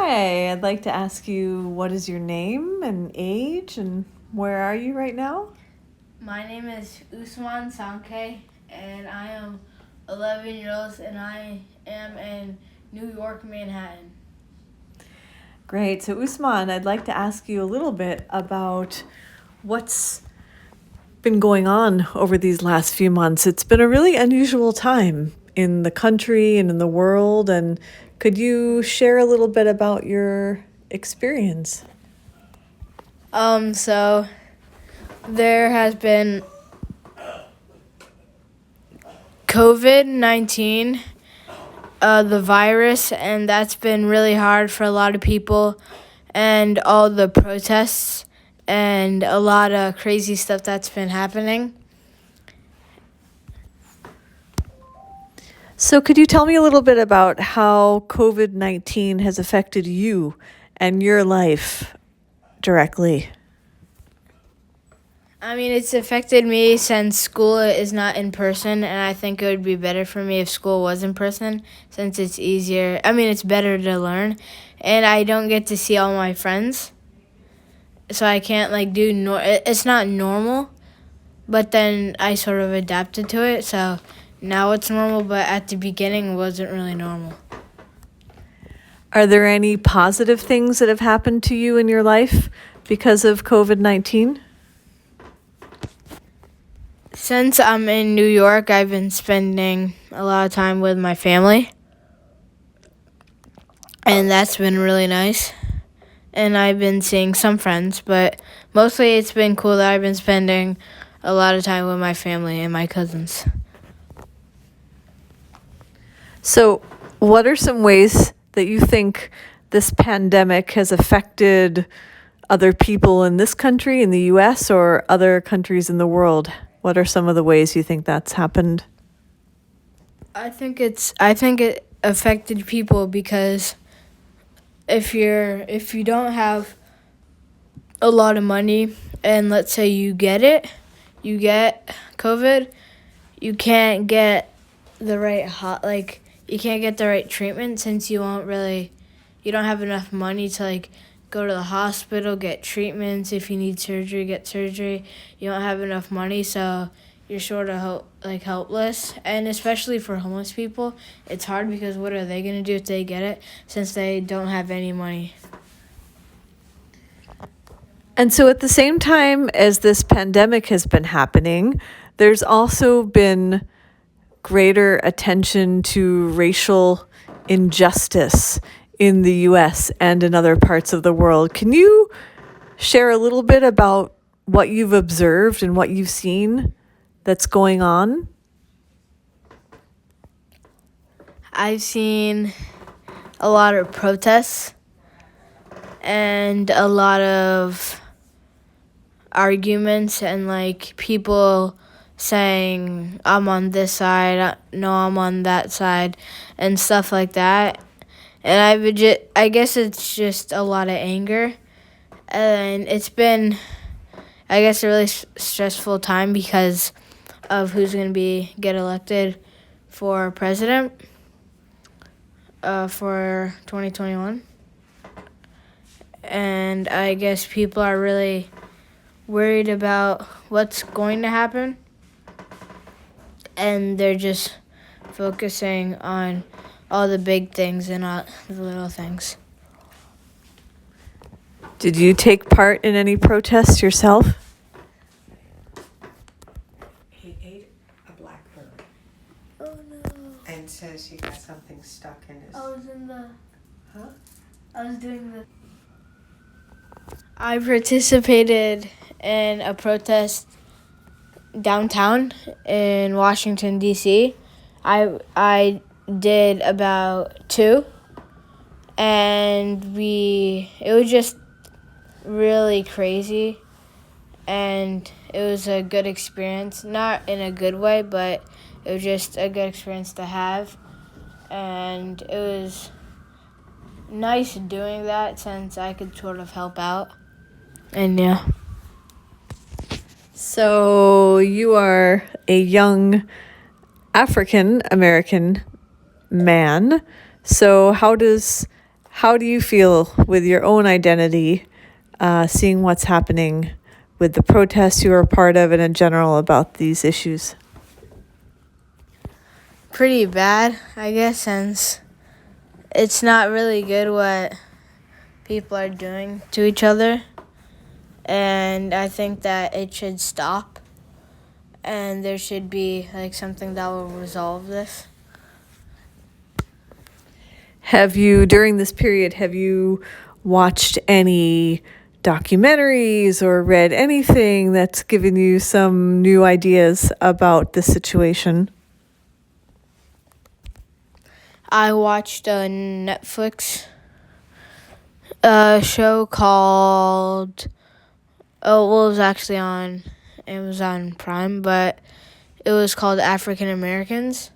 Hi, I'd like to ask you what is your name and age and where are you right now? My name is Ousmane Sanke, and I am 11 years old, and I am in New York, Manhattan. Great. So, Ousmane, I'd like to ask you a little bit about what's been going on over these last few months. It's been a really unusual time in the country and in the world. And could you share a little bit about your experience? So there has been COVID-19, the virus, and that's been really hard for a lot of people, and all the protests and a lot of crazy stuff that's been happening. So, could you tell me a little bit about how COVID-19 has affected you and your life directly? I mean, it's affected me since school is not in person, and I think it would be better for me if school was in person since it's easier. I mean, it's better to learn, and I don't get to see all my friends, so I can't it's not normal, but then I sort of adapted to it, so now it's normal, but at the beginning it wasn't really normal. Are there any positive things that have happened to you in your life because of COVID-19? Since I'm in New York, I've been spending a lot of time with my family, and that's been really nice. And I've been seeing some friends, but mostly it's been cool that I've been spending a lot of time with my family and my cousins. So, what are some ways that you think this pandemic has affected other people in this country, in the US, or other countries in the world? What are some of the ways you think that's happened? I think it affected people because if you don't have a lot of money and let's say you get COVID, you can't get the you can't get the right treatment since you don't have enough money to go to the hospital, get treatments. If you need surgery, get surgery. You don't have enough money, so you're sort of helpless. And especially for homeless people, it's hard because what are they going to do if they get it since they don't have any money? And so, at the same time as this pandemic has been happening, there's also been greater attention to racial injustice in the US and in other parts of the world. Can you share a little bit about what you've observed and what you've seen that's going on? I've seen a lot of protests and a lot of arguments and people saying I'm on this side, no, I'm on that side, and stuff like that. And I guess it's just a lot of anger, and it's been, I guess, a really stressful time because of who's going to get elected for president for 2021. And I guess people are really worried about what's going to happen, and they're just focusing on all the big things and not the little things. Did you take part in any protests yourself? He ate a blackbird Oh no! and says he got something stuck in his. I was in the. Huh? I was doing the. I participated in a protest downtown in Washington D.C. I did about two, and it was just really crazy, and it was a good experience. Not in a good way, but it was just a good experience to have, and it was nice doing that since I could sort of help out. And yeah. So, you are a young African American man. So, how does how do you feel with your own identity, seeing what's happening with the protests you were a part of and in general about these issues? Pretty bad, I guess, since it's not really good what people are doing to each other. And I think that it should stop. And there should be like something that will resolve this. During this period, have you watched any documentaries or read anything that's given you some new ideas about the situation? I watched a Netflix show called, it was actually on Amazon Prime, but it was called African Americans.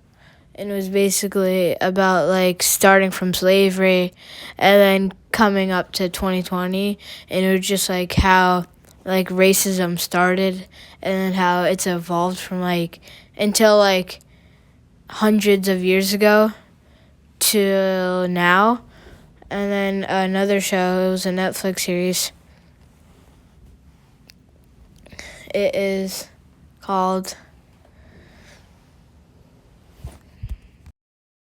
And it was basically about like starting from slavery and then coming up to 2020. And it was just like how like racism started and then how it's evolved from like until like hundreds of years ago to now. And then another show, it was a Netflix series. It is called